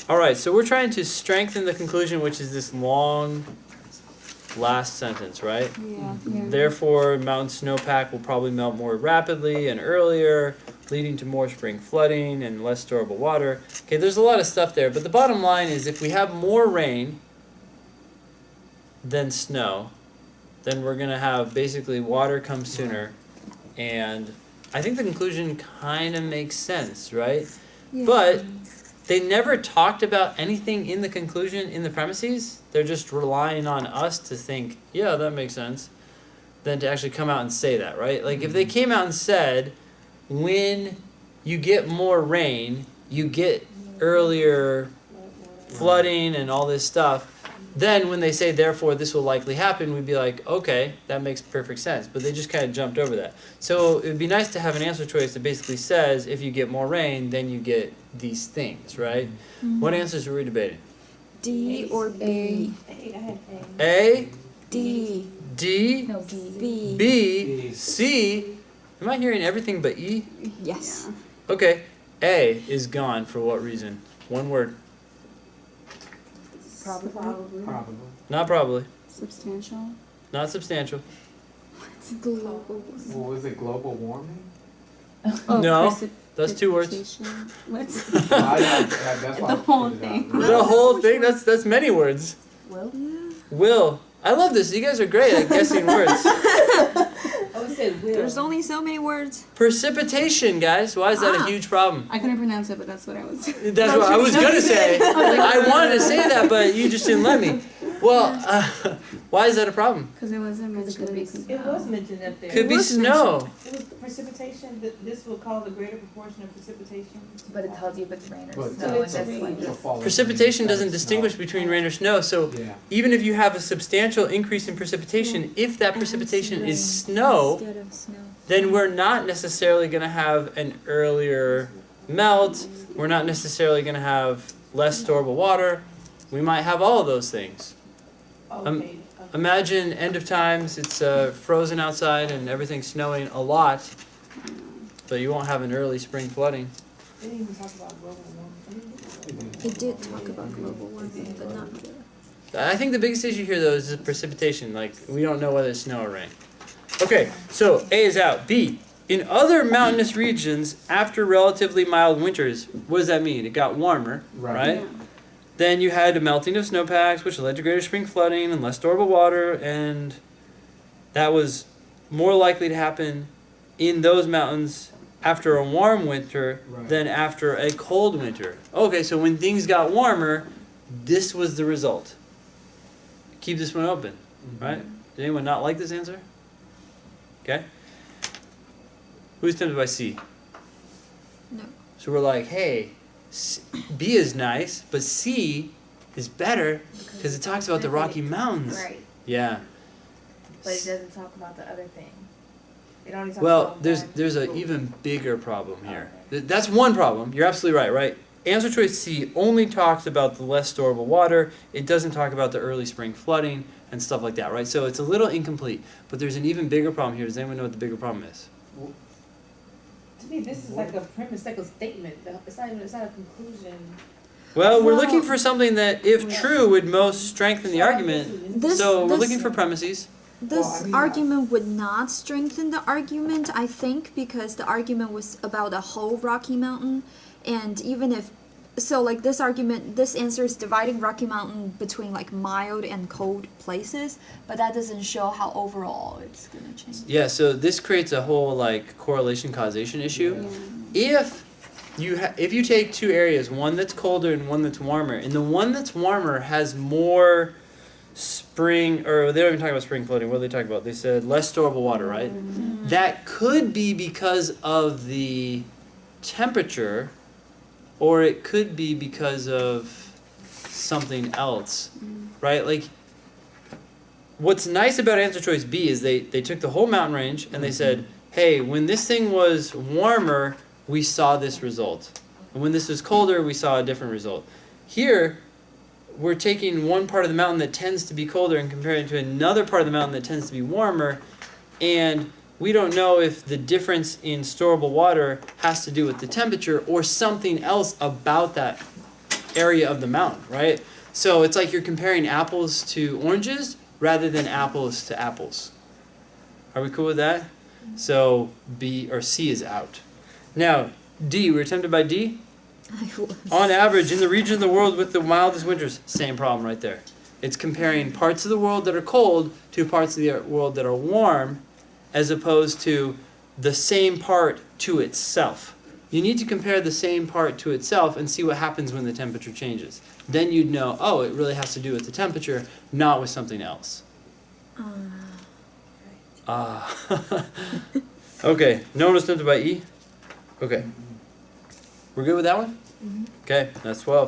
All right, so we're trying to strengthen the conclusion, which is this long last sentence, right? Yeah. Therefore, mountain snowpack will probably melt more rapidly and earlier, leading to more spring flooding and less storable water. Okay, there's a lot of stuff there, but the bottom line is if we have more rain than snow, then we're going to have basically water come sooner. And I think the conclusion kind of makes sense, right? Yeah. But they never talked about anything in the conclusion in the premises. They're just relying on us to think, yeah, that makes sense, than to actually come out and say that, right? Like if they came out and said, when you get more rain, you get earlier flooding and all this stuff, then when they say, therefore, this will likely happen, we'd be like, okay, that makes perfect sense. But they just kind of jumped over that. So it would be nice to have an answer choice that basically says, if you get more rain, then you get these things, right? Mm-hmm. What answers were we debating? D or B? A, D. D, No, B. B. B, C. Am I hearing everything but E? Yes. Okay, A is gone for what reason? One word. Probably. Not probably. Substantial. Not substantial. It's global. Well, was it global warming? Oh, No, that's 2 words. precipitation. What's That's why The I whole put it out. thing. The whole thing, that's many words. Well, Will. I love this. You guys are great at guessing words. I would say will. There's only so many words. Precipitation, guys. Why is that a Ah. huge problem? I couldn't pronounce it, but that's what I was. That's what I was gonna say. I wanted to say that, but you just didn't let me. Well, why is that a problem? Because it wasn't mentioned. It was mentioned up there. Could be was snow. It was precipitation, that this will cause a greater proportion of precipitation. But it tells you if it's rain or But snow, and it's that's rain. like It'll fall Precipitation into doesn't snow. distinguish between rain or snow, so Yeah. even if you have a substantial increase in precipitation, if that precipitation is snow, Instead of snow. then we're not necessarily going to have an earlier melt. We're not necessarily going to have less storable water. We might have all of those things. Okay. Imagine end of times, it's frozen outside and everything's snowing a lot, but you won't have an early spring flooding. They didn't even talk about global warming. It did talk about global warming, but not the. I think the biggest issue here, though, is the precipitation. Like, we don't know whether it's snow or rain. Okay, so A is out. B, in other mountainous regions, after relatively mild winters, what does that mean? It got warmer, right? Then you had a melting of snowpacks, which led to greater spring flooding and less storable water, and that was more likely to happen in those mountains after a warm winter Right. than after a cold winter. Okay, so when things got warmer, this was the result. Keep this one open, right? Did anyone not like this answer? Okay. Who's tempted by C? No. So we're like, hey, B is nice, but C is better because it talks about the Rocky Mountains. right. Yeah. But it doesn't talk about the other thing. It only talks Well, about there's an even bigger problem here. That's one problem. You're absolutely right, right? Answer choice C only talks about the less storable water. It doesn't talk about the early spring flooding and stuff like that, right? So it's a little incomplete. But there's an even bigger problem here. Does anyone know what the bigger problem is? To me, this is like a premise, like a statement. It's not a conclusion. Well, we're Well- looking for something that, if true, would most strengthen the argument. This, So we're this, looking for premises. this Well, I mean, argument would not strengthen the argument, I think, because the argument was about a whole Rocky Mountain, and even if so, like this argument, this answer is dividing Rocky Mountain between like mild and cold places, but that doesn't show how overall it's gonna change. Yeah, so this creates a whole like correlation causation issue. If you take two areas, one that's colder and one that's warmer, and the one that's warmer has more spring, or they don't even talk about spring flooding. What do they talk about? They said less storable water, right? That could be because of the temperature, or it could be because of something else, right? Like, what's nice about answer choice B is they took the whole mountain range and they said, hey, when this thing was warmer, we saw this result. And when this was colder, we saw a different result. Here, we're taking one part of the mountain that tends to be colder and comparing it to another part of the mountain that tends to be warmer, and we don't know if the difference in storable water has to do with the temperature or something else about that area of the mountain, right? So it's like you're comparing apples to oranges rather than apples to apples. Are we cool with that? So B or C is out. Now, D, we're tempted by D? I was. On average, in the region of the world with the mildest winters, same problem right there. It's comparing parts of the world that are cold to parts of the world that are warm, as opposed to the same part to itself. You need to compare the same part to itself and see what happens when the temperature changes. Then you'd know, oh, it really has to do with the temperature, not with something else. Okay, no one was tempted by E? Okay. We're good with that one? Okay, that's 12.